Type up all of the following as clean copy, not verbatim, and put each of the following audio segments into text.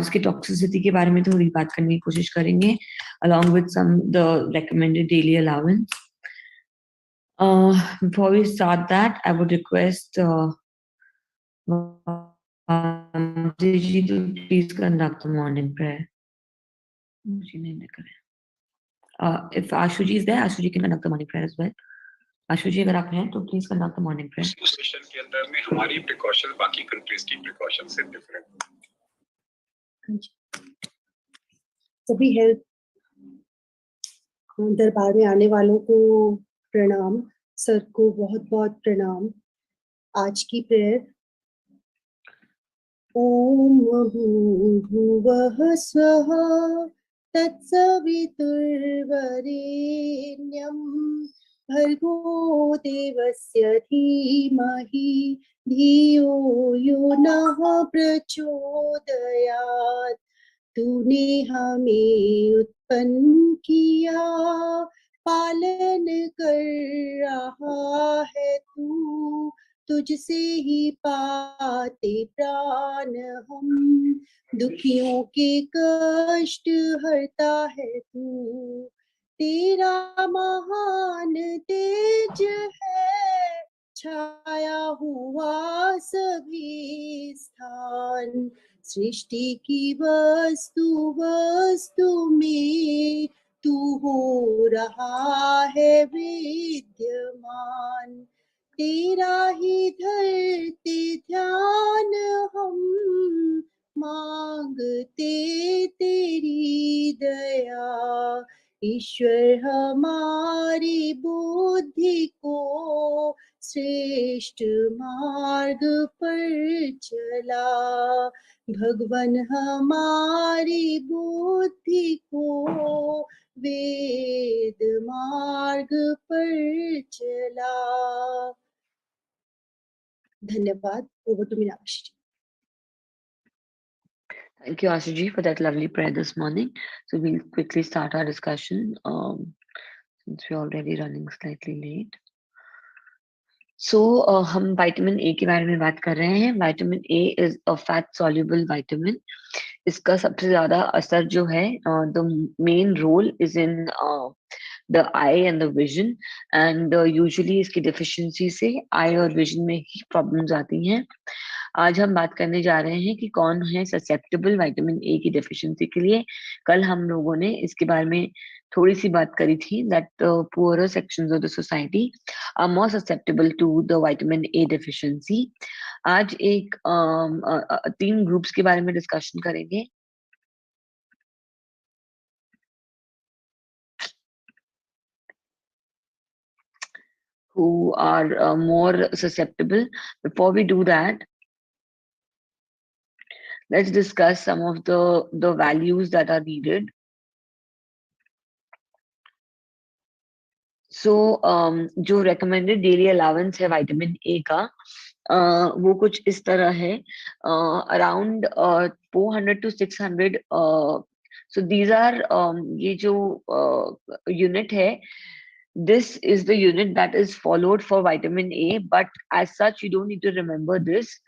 इसके टॉक्सिसिटी के बारे में थोड़ी बात करने की कोशिश करेंगे along with some the recommended daily allowance. Before we start that, I would request Ji to please conduct the morning prayer. If Ashuji is there, Ashuji can conduct the morning prayer as well. Ashuji, अगर आप हैं तो please conduct the morning prayer. उस session के अंदर में हमारी precaution बाकी कंट्रीज की प्रिकॉशन से डिफरेंट। सभी हेल्थ दरबार में आने वालों को प्रणाम, सर को बहुत बहुत प्रणाम। आज की प्रेयर ओम भूर्भुवः स्वः तत्सवितुर्वरेण्यं भर्गो देवस्य धीमहि धियो यो नः प्रचोदयात्। तूने हमें उत्पन्न किया, पालन कर रहा है तू, तुझसे ही पाते प्राण हम। दुखियों के कष्ट हरता है तू, तेरा महान तेज है छाया हुआ सभी स्थान। सृष्टि की वस्तु में तू हो रहा है विद्यमान। तेरा ही धरते ध्यान हम, मांगते तेरी दया। ईश्वर हमारी बुद्धि को श्रेष्ठ मार्ग पर चला। भगवान हमारी बुद्धि को वेद मार्ग पर चला। धन्यवाद। Over to Meenakshi. Thank you, Ashuji, for that lovely prayer this morning. So we'll quickly start our discussion since we're already running slightly late. So हम विटामिन ए के बारे में बात कर रहे हैं। Vitamin A is a fat soluble vitamin. इसका सबसे ज्यादा असर जो है, the main role is in the eye and the vision, and usually इसकी डेफिशिएंसी से आई और विजन में ही प्रॉब्लम्स आती हैं। आज हम बात करने जा रहे हैं कि कौन है ससेप्टेबल विटामिन ए की डेफिशिएंसी के लिए। कल हम लोगों ने इसके बारे में थोड़ी सी बात करी थी, that poorer sections of the society are more susceptible to the vitamin A deficiency. आज एक 3 ग्रुप्स के बारे में डिस्कशन करेंगे। who are more susceptible. Before we do that, let's discuss some of the values that are needed. So जो recommended daily allowance है vitamin A का, वो कुछ इस तरह है, around 400 to 600. So these are ये जो unit है, this is the unit that is followed for vitamin A, but as such you don't need to remember this.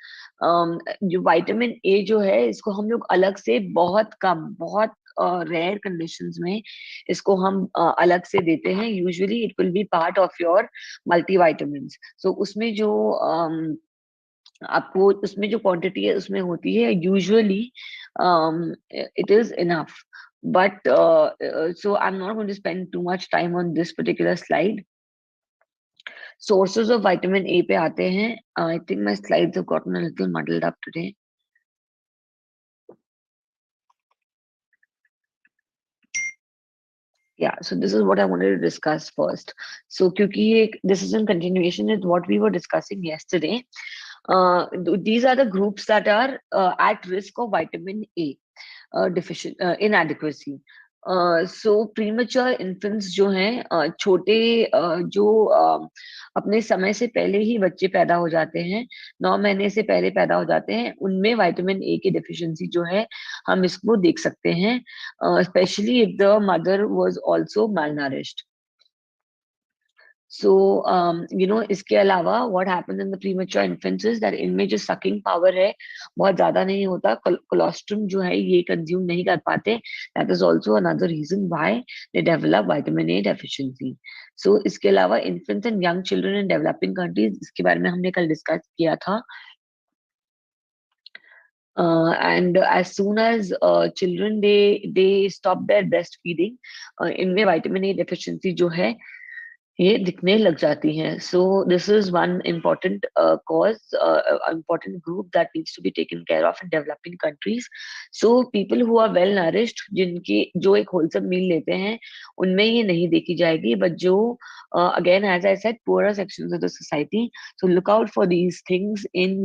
जो vitamin A जो है, इसको हम लोग अलग से बहुत कम, बहुत रेयर कंडीशंस में इसको हम अलग से देते हैं। Usually it will be part of your multivitamins. So उसमें जो आपको उसमें जो क्वांटिटी है उसमें होती है, usually it is enough. But so I'm not going to spend too much time on this particular slide. Sources of vitamin A पे आते हैं. I think my slides have gotten a little muddled up today. Yeah, so this is what I wanted to discuss first. So क्योंकि this is in continuation with what we were discussing yesterday. These are the groups that are at risk of vitamin A inadequacy. So premature infants जो हैं, छोटे जो अपने समय से पहले ही बच्चे पैदा हो जाते हैं, 9 महीने से पहले पैदा हो जाते हैं, उनमें विटामिन ए की डेफिशिएंसी जो है हम इसको देख सकते हैं, specially if the mother was also malnourished. सो इसके अलावा what happens in the premature infants is that इनमें जो सकिंग पावर है बहुत ज्यादा नहीं होता, कोलोस्ट्रम जो है ये कंज्यूम नहीं कर पाते, that is also another reason why they develop vitamin A deficiency. So इसके अलावा infants and young children in developing countries, इसके बारे में हमने कल डिस्कस किया था। And as soon as children they stop their breastfeeding, इनमें विटामिन ए डेफिशिएंसी जो है ये दिखने लग जाती हैं। So this is one important cause, important group that needs to be taken care of in developing countries. So people who are well nourished, जिनकी जो एक होलसम मील लेते हैं, उनमें ये नहीं देखी जाएगी, बट जो again as I said poorer sections of the society, so look out for these things in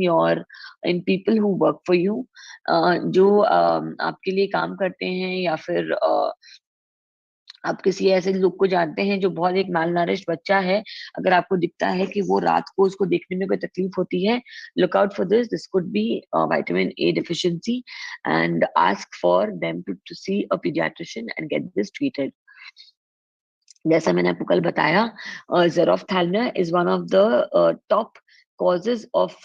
people who work for you, जो आपके लिए काम करते हैं, या फिर आप किसी ऐसे लोग को जानते हैं जो बहुत एक माल नरिश्ड बच्चा है, अगर आपको दिखता है कि वो रात को उसको देखने में कोई तकलीफ होती है, look out for this, this could be vitamin A deficiency, and ask for them to see a paediatrician and get this treated. जैसा मैंने आपको कल बताया, xerophthalmia is one of the top causes of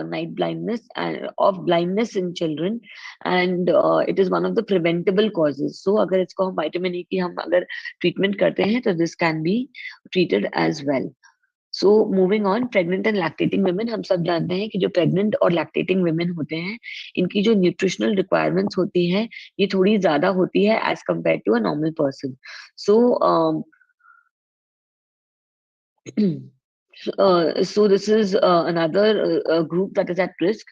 night blindness and of blindness in children, and it is one of the preventable causes. So अगर इसको हम vitamin ए की हम अगर ट्रीटमेंट करते हैं तो this can be treated as well. So moving on, pregnant and lactating women, हम सब जानते हैं कि जो pregnant और lactating women होते हैं, इनकी जो nutritional requirements होती हैं ये थोड़ी ज्यादा होती है as compared to a normal person. So so this is another group that is at risk.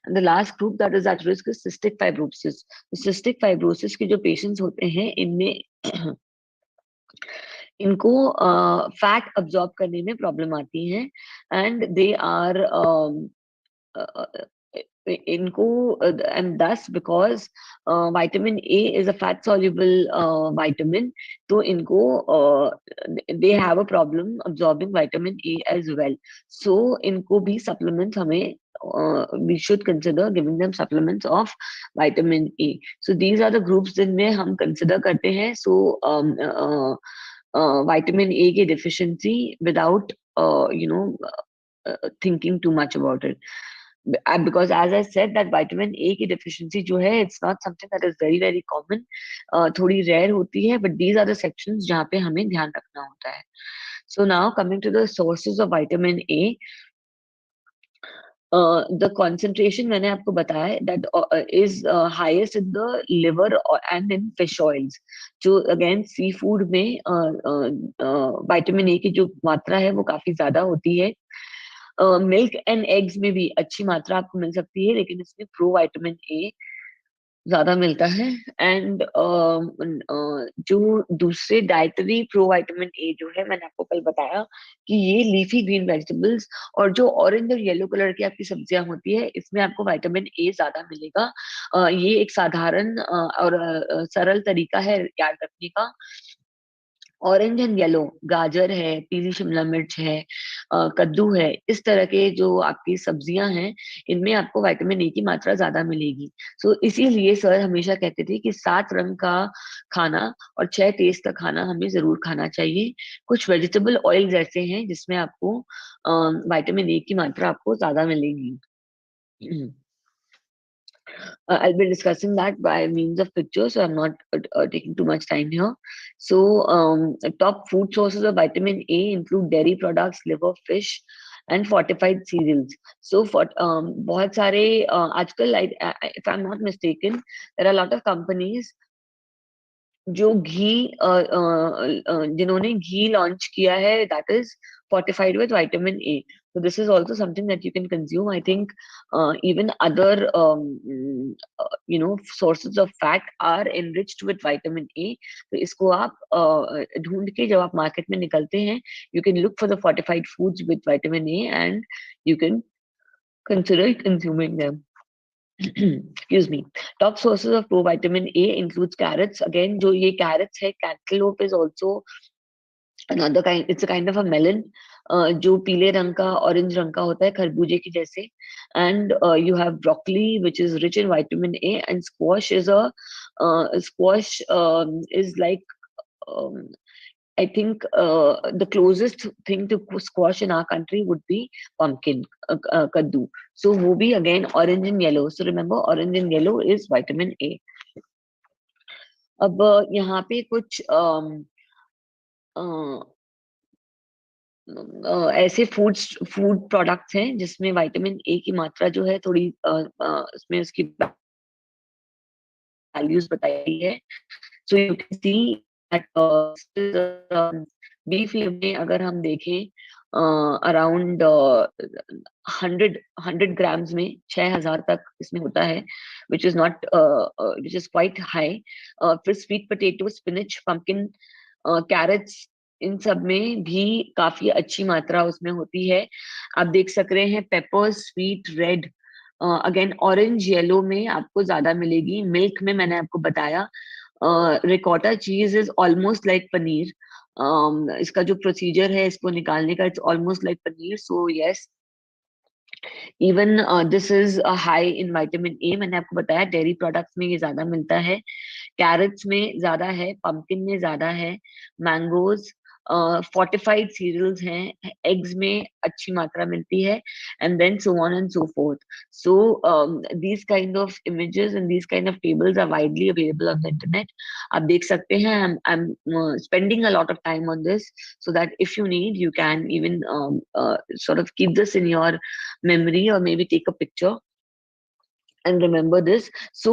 And the last group that is at risk is cystic fibrosis. Cystic fibrosis के जो patients होते हैं, इनमें इनको फैट अब्सॉर्ब करने में problem आती है, एंड दे आर इनको, and thus because vitamin A is a fat soluble vitamin, तो इनको they have a problem absorbing vitamin A as well. So इनको भी supplements हमें we should consider giving them supplements of vitamin A. So these are the groups जिनमें हम consider करते हैं. So vitamin A की deficiency without thinking too much about it. Because as I said that vitamin A की deficiency जो है, it's not something that is very very common, थोड़ी rare होती है, but these are the sections जहाँ पे हमें ध्यान रखना होता है. So now coming to the sources of vitamin A, the concentration मैंने आपको बताया है that is highest in the liver and in fish oils. जो again सी फूड में vitamin A की जो मात्रा है वो काफी ज्यादा होती है. मिल्क एंड एग्स में भी अच्छी मात्रा आपको मिल सकती है, लेकिन इसमें प्रो विटामिन ए ज्यादा मिलता है. एंड जो दूसरे डाइटरी प्रो विटामिन ए जो है, मैंने आपको कल बताया कि ये लीफी ग्रीन वेजिटेबल्स और जो ऑरेंज और येलो कलर की आपकी सब्जियां होती है, इसमें आपको विटामिन ए ज्यादा मिलेगा. ये एक साधारण और सरल तरीका है याद रखने का. ऑरेंज एंड येलो, गाजर है, पीली शिमला मिर्च है, कद्दू है, इस तरह के जो आपकी सब्जियां हैं, इनमें आपको विटामिन ए की मात्रा ज्यादा मिलेगी. सो इसीलिए सर हमेशा कहते थे कि 7 रंग का खाना और 6 टेस्ट का खाना हमें जरूर खाना चाहिए. कुछ वेजिटेबल ऑयल्स ऐसे हैं जिसमें आपको विटामिन ए की मात्रा आपको ज्यादा मिलेगी. I'll be discussing that by means of pictures, so I'm not taking too much time here. So, top food sources of vitamin A include dairy products, liver, fish, and fortified cereals. So, for बहुत सारे आजकल, if I'm not mistaken, there are a lot of companies जो घी जिन्होंने घी launch किया है, that is fortified with vitamin A. So this is also something that you can consume. I think even other sources of fat are enriched with vitamin A. तो इसको आप ढूंढ के जब आप मार्केट में निकलते हैं, you can look for the fortified foods with vitamin A and you can consider consuming them. Excuse me. Top sources of provitamin A includes carrots. Again, जो ये carrots है, cantaloupe is also another kind. It's a kind of a melon, जो पीले रंग का, orange रंग का होता है, खरबूजे की जैसे. And you have broccoli, which is rich in vitamin A, and squash is like I think the closest thing to squash in our country would be pumpkin, kaddu. So वो भी again orange and yellow. So remember orange and yellow is vitamin A. अब यहाँ पे कुछ ऐसे food products हैं जिसमें vitamin A की मात्रा जो है थोड़ी उसमें उसकी वैल्यूज बताई है. So you can see that beef में अगर हम देखें अराउंड 100 ग्राम्स में 6000 तक इसमें होता है, which is not which is quite high. फिर sweet potato, spinach, pumpkin, carrots, इन सब में भी काफी अच्छी मात्रा उसमें होती है. आप देख सक रहे हैं paper, sweet, red, again orange, yellow में आपको ज्यादा मिलेगी. मिल्क में मैंने आपको बताया. रिकॉटा चीज इज ऑलमोस्ट लाइक पनीर. इसका जो प्रोसीजर है इसको निकालने का, it's almost like paneer. So yes, even this is high in vitamin A. मैंने आपको बताया डेयरी प्रोडक्ट्स में ये ज्यादा मिलता है, कैरेट्स में ज्यादा है, पंपकिन में ज्यादा है, मैंगोज, फोर्टिफाइड सीरियल्स हैं, एग्स में अच्छी मात्रा मिलती है, and then so on and so forth. So these kind of images and these kind of tables are widely available on the internet. आप देख सकते हैं. I am spending a lot of time on this so that if you need you can even sort of keep this in your memory or maybe take a picture and remember this. So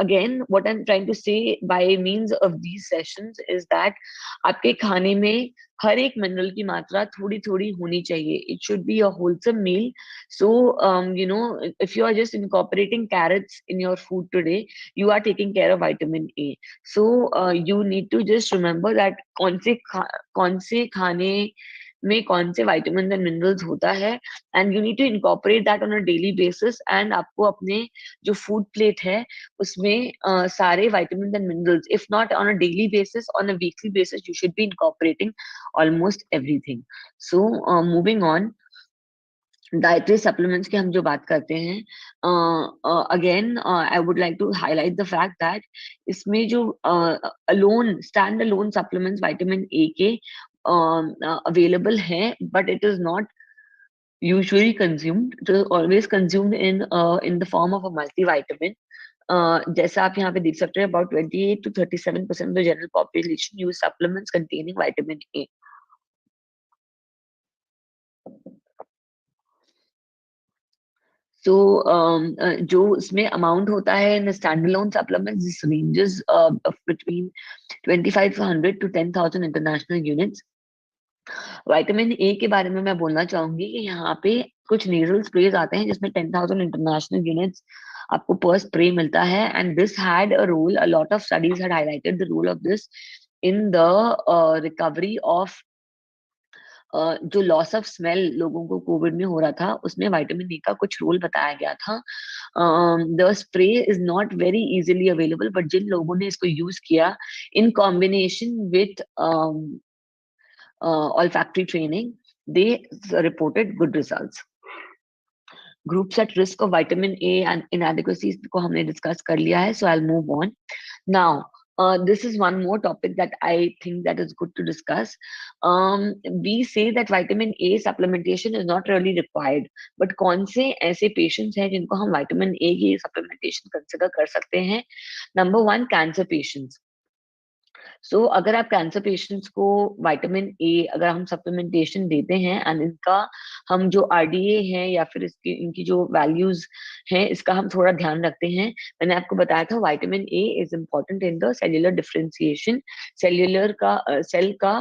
again what I'm trying to say by means of these sessions is that आपके खाने में हर एक mineral की मात्रा थोड़ी थोड़ी होनी चाहिए. It should be a wholesome meal. So you know, if you are just incorporating carrots in your food today, you are taking care of vitamin A. So you need to just remember that कौन से खाने में कौन से vitamin and minerals होता है, and you need to incorporate that on a daily basis. And आपको अपने जो फूड प्लेट है उसमें सारे vitamin and minerals, if not on a daily basis, on a weekly basis, you should be incorporating almost everything. So moving on, dietary supplements की हम जो बात करते हैं, again I would like to highlight the fact that इसमें जो standalone supplements vitamin A के available हैं, but it is not usually consumed. It is always consumed in the form of a multivitamin. जैसा आप यहाँ पे देख सकते हैं, about 28 to 37% of the general population use supplements containing vitamin A. So जो इसमें amount होता है in the standalone supplements, this ranges between 2500 to 10,000 international units. Vitamin A के बारे में मैं बोलना चाहूंगी कि यहाँ पे कुछ नेजल स्प्रेज आते हैं जिसमें 10,000 इंटरनेशनल यूनिट्स आपको पर स्प्रे मिलता है. And this had a role, a lot of studies had highlighted the role of this in the recovery of जो लॉस ऑफ स्मेल लोगों को कोविड में हो रहा था, उसमें विटामिन ए का कुछ रोल बताया गया था. The spray is not very easily available, but जिन लोगों ने इसको यूज किया in combination with olfactory training, they reported good results. Groups at risk of vitamin A and inadequacies को हमने discuss कर लिया है, so I'll move on. Now, this is one more topic that I think that is good to discuss. We say that vitamin A supplementation is not really required, but कौन से ऐसे patients हैं जिनको हम vitamin A की supplementation consider कर सकते हैं? Number one, cancer patients. सो अगर आप कैंसर पेशेंट्स को विटामिन ए अगर हम सप्लीमेंटेशन देते हैं एंड इनका हम जो आरडीए है या फिर इसकी इनकी जो वैल्यूज हैं इसका हम थोड़ा ध्यान रखते हैं. मैंने आपको बताया था vitamin A is important in the cellular differentiation. Cellular का सेल का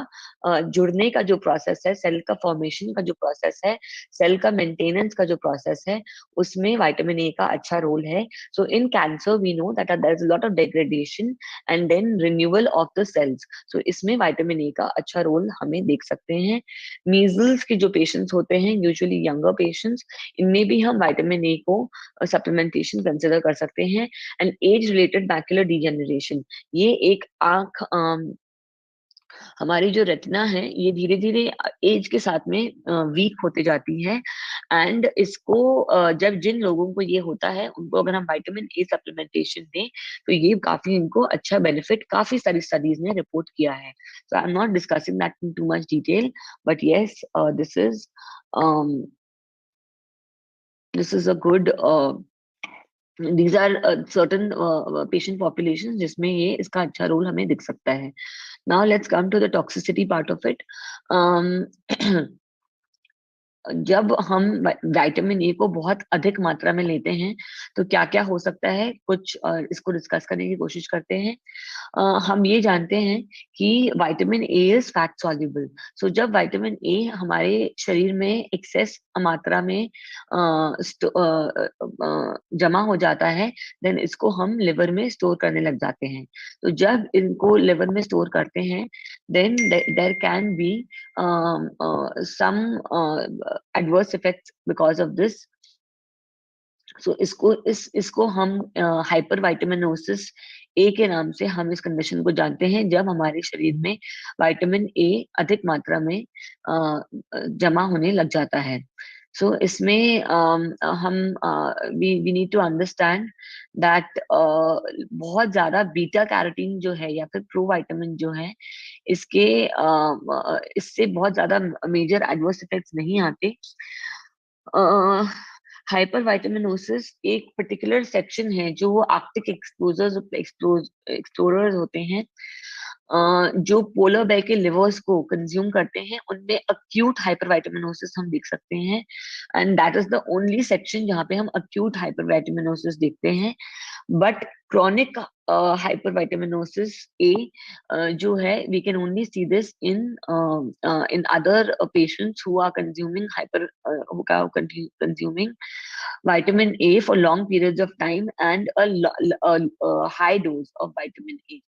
जुड़ने का जो प्रोसेस है, सेल का फॉर्मेशन का जो प्रोसेस है, सेल का मेंटेनेंस का जो प्रोसेस है, उसमें विटामिन ए का अच्छा रोल है. So in cancer we know that there is a lot of degradation and then renewal of the cells. So इसमें विटामिन ए का अच्छा रोल हमें देख सकते हैं. मीजल्स के जो पेशेंट्स होते हैं, यूजुअली यंगर पेशेंट्स, इनमें भी हम विटामिन ए को सप्लीमेंटेशन कंसिडर कर सकते हैं. And age related macular degeneration, ये एक आंख हमारी जो रेटिना है ये धीरे धीरे एज के साथ में वीक होते जाती है। एंड इसको जब जिन लोगों को ये होता है उनको अगर हम विटामिन ए सप्लीमेंटेशन दें तो ये काफी इनको अच्छा बेनिफिट काफी सारी स्टडीज ने रिपोर्ट किया है। So I am not discussing that in too much detail, but yes, this is a good these are certain patient populations जिसमें ये इसका अच्छा रोल हमें दिख सकता है। Now let's come to the toxicity part of it. जब हम विटामिन ए को बहुत अधिक मात्रा में लेते हैं तो क्या क्या हो सकता है, कुछ इसको डिस्कस करने की कोशिश करते हैं। हम ये जानते हैं कि vitamin A is fat soluble. So जब विटामिन ए हमारे शरीर में एक्सेस मात्रा में जमा हो जाता है, देन इसको हम लिवर में स्टोर करने लग जाते हैं। तो जब इनको लिवर में स्टोर करते हैं, then there can be some adverse effects because of this. So इसको हम हाइपर विटामिनोसिस ए के नाम से हम इस कंडीशन को जानते हैं, जब हमारे शरीर में विटामिन ए अधिक मात्रा में जमा होने लग जाता है। सो इसमें हम we need to understand that बहुत ज्यादा बीटा कैरोटीन जो है या फिर प्रोविटामिन जो है, इसके इससे बहुत ज्यादा मेजर एडवर्स इफेक्ट्स नहीं आते। हाइपर विटामिनोसिस एक पर्टिकुलर सेक्शन है जो आर्कटिक एक्सप्लोरर्स होते हैं, जो पोलर बेर के लिवर्स को कंज्यूम करते हैं, उनमें अक्यूट हाइपर विटामिनोसिस हम देख सकते हैं। And that is the only section जहाँ पे हम अक्यूट हाइपर विटामिनोसिस देखते हैं। बट क्रॉनिक hypervitaminosis A जो है, we can only see this in other patients who are consuming consuming vitamin A for long periods of time and a high dose of vitamin A.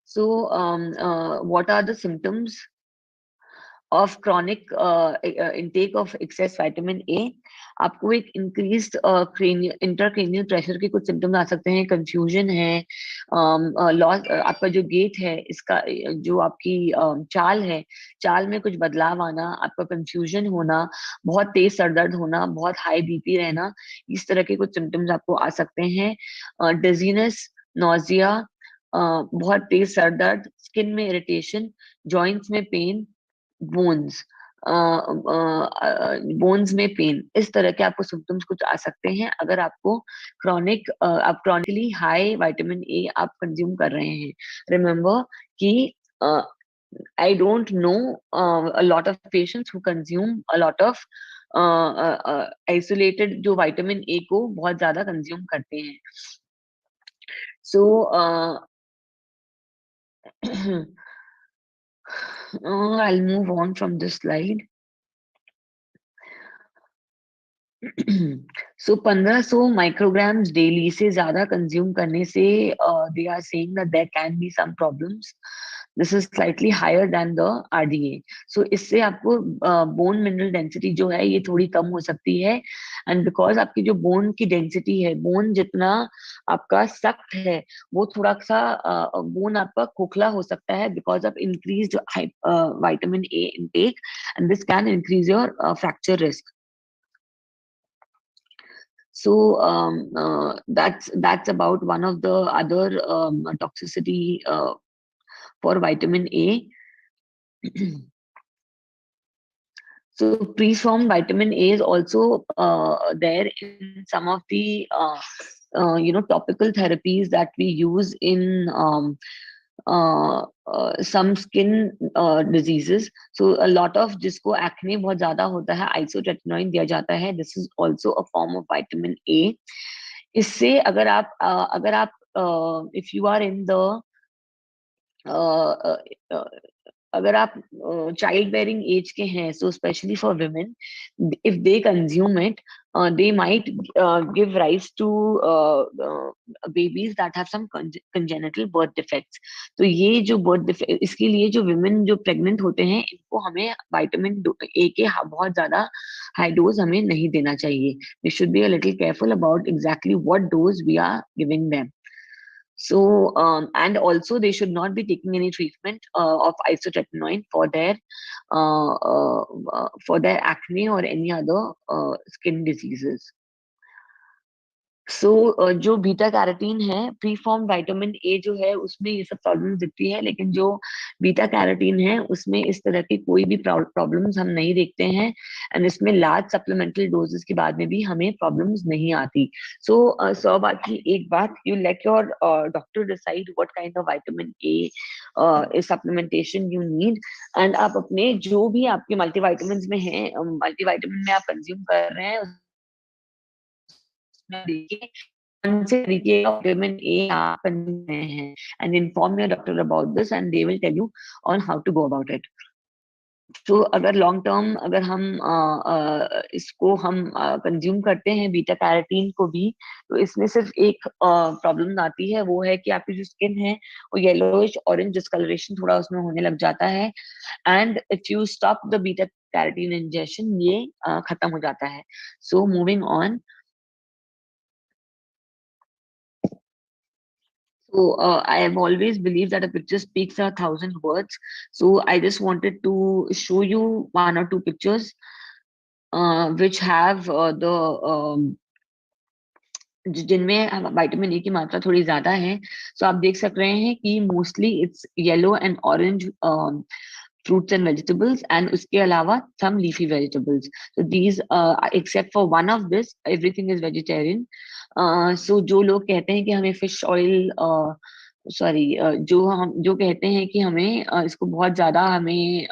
So what are the symptoms of chronic intake of excess vitamin A? आपको एक increased intracranial pressure के कुछ symptoms आ सकते हैं, confusion है, loss, आपका जो gait है, इसका जो आपकी चाल है, चाल में कुछ बदलाव आना, आपका confusion होना, बहुत तेज सर दर्द होना, बहुत high BP रहना, इस तरह के कुछ symptoms आपको आ सकते हैं। dizziness, nausea, बहुत तेज सर दर्द, स्किन में इरिटेशन, जॉइंट्स में पेन, बोन्स बोन्स में पेन, इस तरह के आपको सिम्टम्स कुछ आ सकते हैं अगर आपको आप क्रॉनिकली हाई विटामिन ए आप कंज्यूम कर रहे हैं। रिमेम्बर कि I don't know a lot of patients who consume a lot of isolated जो विटामिन ए को बहुत ज्यादा कंज्यूम करते हैं। सो I'll move on from this slide. So 1500 micrograms daily से ज्यादा कंज्यूम करने से they are saying that there can be some problems. This is slightly higher than the RDA. So इससे आपको बोन मिनरल डेंसिटी जो है ये थोड़ी कम हो सकती है। एंड बिकॉज आपकी जो बोन की डेंसिटी है, बोन जितना आपका सख्त है वो थोड़ा सा बोन आपका खोखला हो सकता है because of increased vitamin A intake, and this can increase your fracture risk. So that's about one of the other toxicity for vitamin A. So preformed vitamin A is also there in some of the topical therapies that we use in some skin diseases. So a lot of जिसको acne बहुत ज्यादा होता है, isotretinoin दिया जाता है. This is also a form of vitamin A. इससे अगर आप if you are in the अगर आप चाइल्ड बेयरिंग एज के हैं, so specially for women, if they consume it, they might give rise to babies that have some congenital birth defects. तो ये जो birth defect, इसके लिए जो women जो pregnant होते हैं, इनको हमें विटामिन ए के बहुत ज्यादा हाई डोज हमें नहीं देना चाहिए. We should be a little careful about exactly what dose we are giving them. So and also they should not be taking any treatment of isotretinoin for their acne or any other skin diseases. सो जो beta carotene है, pre form vitamin A जो है उसमें ये सब problems दिखती है, लेकिन जो बीटा कैरोटीन है उसमें इस तरह की कोई भी प्रॉब्लम्स हम नहीं देखते हैं, एंड इसमें लार्ज सप्लीमेंटल डोजेस के बाद में भी हमें प्रॉब्लम्स नहीं आती. सो सौ बात की एक बात, you let your doctor decide what kind of vitamin A supplementation you need, and आप अपने जो भी आपके मल्टीविटामिन में है, मल्टीविटामिन में आप कंज्यूम कर रहे हैं उसमें देखिए कौन से तरीके का विटामिन ए आप कंज्यूम कर रहे हैं, and inform your doctor about this and they will tell you on how to go about it. तो अगर लॉन्ग टर्म अगर हम इसको हम कंज्यूम करते हैं बीटा कैरोटीन को भी, तो इसमें सिर्फ एक प्रॉब्लम आती है, वो है कि आपकी जो स्किन है वो येलोइश ऑरेंज डिस्कलरेशन थोड़ा उसमें होने लग जाता है, and if you stop the beta carotene injection ये खत्म हो जाता है. सो moving on. So I have always believed that a picture speaks 1,000 words. So I just wanted to show you one or two pictures which have जिनमें vitamin A की मात्रा थोड़ी ज्यादा है. सो आप देख सक रहे हैं कि mostly it's yellow and orange fruits and vegetables, and उसके अलावा some leafy vegetables. So these except for one of this everything is vegetarian. So जो लोग कहते हैं कि हमें fish oil सॉरी जो कहते हैं कि हमें इसको बहुत ज्यादा हमें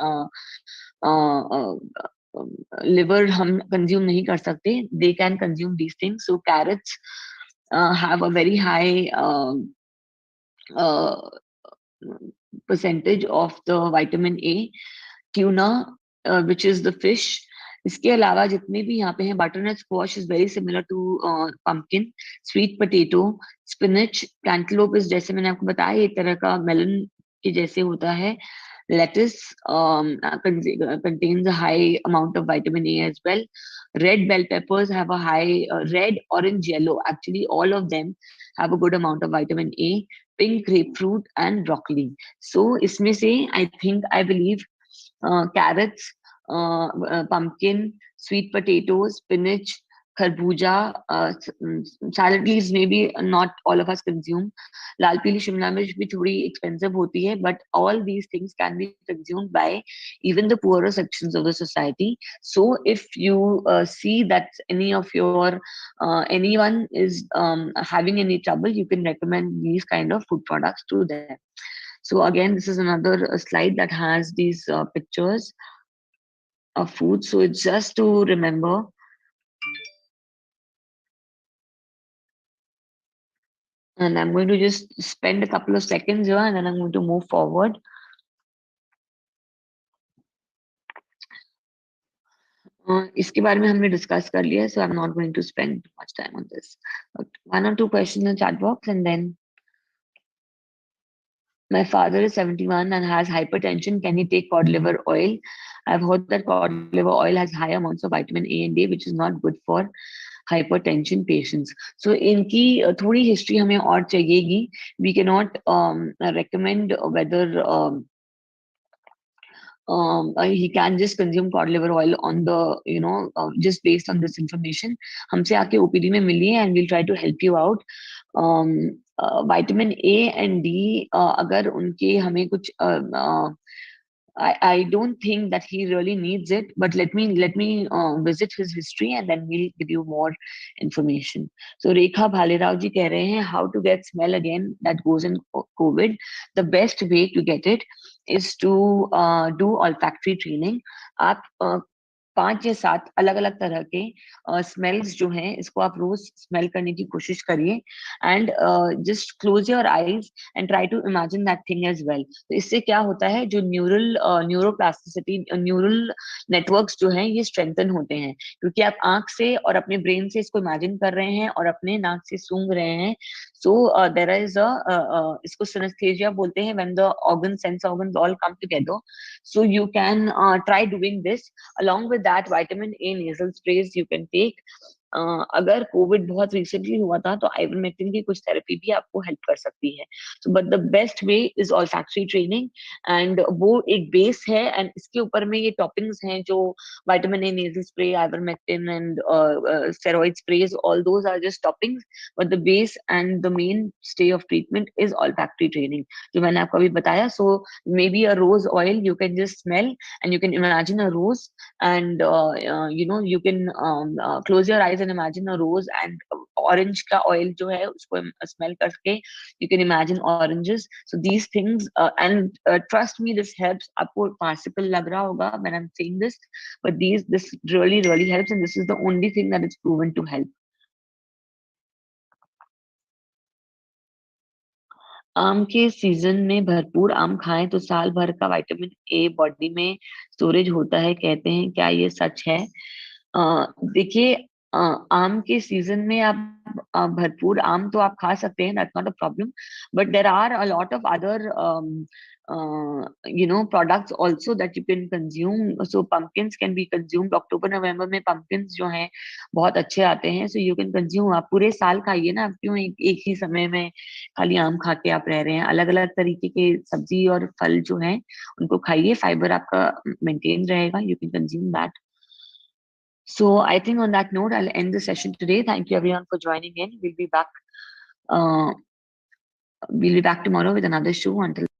लिवर हम कंज्यूम नहीं कर सकते, they can consume these things. So carrots have a very high uh, percentage of the vitamin A. Tuna, which is the fish. इसके अलावा जितने भी यहाँ पे हैं, butternut squash is very similar to pumpkin, sweet potato, spinach, cantaloupe is जैसे मैंने आपको बताया एक तरह का melon के जैसे होता है. Lettuce contains a high amount of vitamin A as well. Red bell peppers have a high red, orange, yellow. Actually, all of them have a good amount of vitamin A. Pink grapefruit and broccoli. So इसमें से I believe carrots, pumpkin, sweet potatoes, spinach, खरबूजा, salad leaves maybe not all of us consume. लाल पीली शिमला मिर्च भी थोड़ी expensive होती है, but all these things can be consumed by even the poorer sections of the society. So if you see that any of your anyone is having any trouble, you can recommend these kind of food products to them. So again, this is another slide that has these pictures of food. So it's just to remember. And I'm going to just spend a couple of seconds here and then I'm going to move forward. इसके बारे में हमने discuss कर लिया, so I'm not going to spend much time on this. But one or two questions in the chat box, and then my father is 71 and has hypertension. Can he take cod liver oil? I've heard that cod liver oil has high amounts of vitamin A and D, which is not good for hypertension patients. So इनकी थोड़ी history हमें और चाहिएगी. We cannot recommend whether he can just consume cod liver oil on the just based on this information. हमसे आके OPD में मिलिए and we'll try to help you out. Vitamin A and D अगर उनके हमें कुछ I don't think that he really needs it, but let me visit his history and then we'll give you more information. So Rekha Bhalirao ji कह रहे हैं how to get smell again that goes in COVID. The best way to get it is to do olfactory training. आप 5 या 7 अलग-अलग तरह के smells जो हैं इसको आप रोज स्मेल करने की कोशिश करिए, and just close your eyes and try to imagine that thing as well. तो इससे क्या होता है, जो न्यूरोप्लास्टिसिटी न्यूरल नेटवर्क्स जो हैं ये स्ट्रेंथन होते हैं, क्योंकि आप आंख से और अपने ब्रेन से इसको इमेजिन कर रहे हैं और अपने नाक से सूंघ रहे हैं. सो देयर इज इसको सिनेस्थेसिया बोलते हैं, when the organ sense organs all come together. So you can try doing this. Along with that, vitamin A nasal sprays you can take. अगर कोविड बहुत रिसेंटली हुआ था तो आइवरमेक्टिन की कुछ थेरेपी भी आपको हेल्प कर सकती है. So but the best way is olfactory training, and वो एक बेस है, एंड इसके ऊपर में ये टॉपिंग्स हैं जो vitamin A nasal spray, ivermectin and steroid sprays, all those are just toppings, but the base and the mainstay of treatment is olfactory training, जो मैंने आपको अभी बताया. So maybe a rose oil you can just smell and you can imagine a rose, and you can close your eyes and imagine a rose, and orange ka oil jo hai usko smell karke you can imagine oranges. So these things, and trust me, this helps. Aapko farcical lag raha hoga when I'm saying this, but this really helps, and this is the only thing that is proven to help. आम के season में भरपूर आम खाएं तो साल भर का विटामिन ए बॉडी में स्टोरेज होता है, कहते हैं, क्या ये सच है? देखिए, आम के सीजन में आप भरपूर आम तो आप खा सकते हैं, that's not a problem, but there are a lot of other products also that you can consume. So pumpkins can be consumed. अक्टूबर नवंबर में pumpkins जो हैं बहुत अच्छे आते हैं, so you can consume. आप पूरे साल खाइए ना, आप क्यों एक ही समय में खाली आम खा के आप रह रहे हैं? अलग अलग तरीके के सब्जी और फल जो हैं उनको खाइए, फाइबर आपका मेंटेन रहेगा. You can consume that. So I think on that note, I'll end the session today. Thank you everyone for joining in. We'll be back tomorrow with another show. Until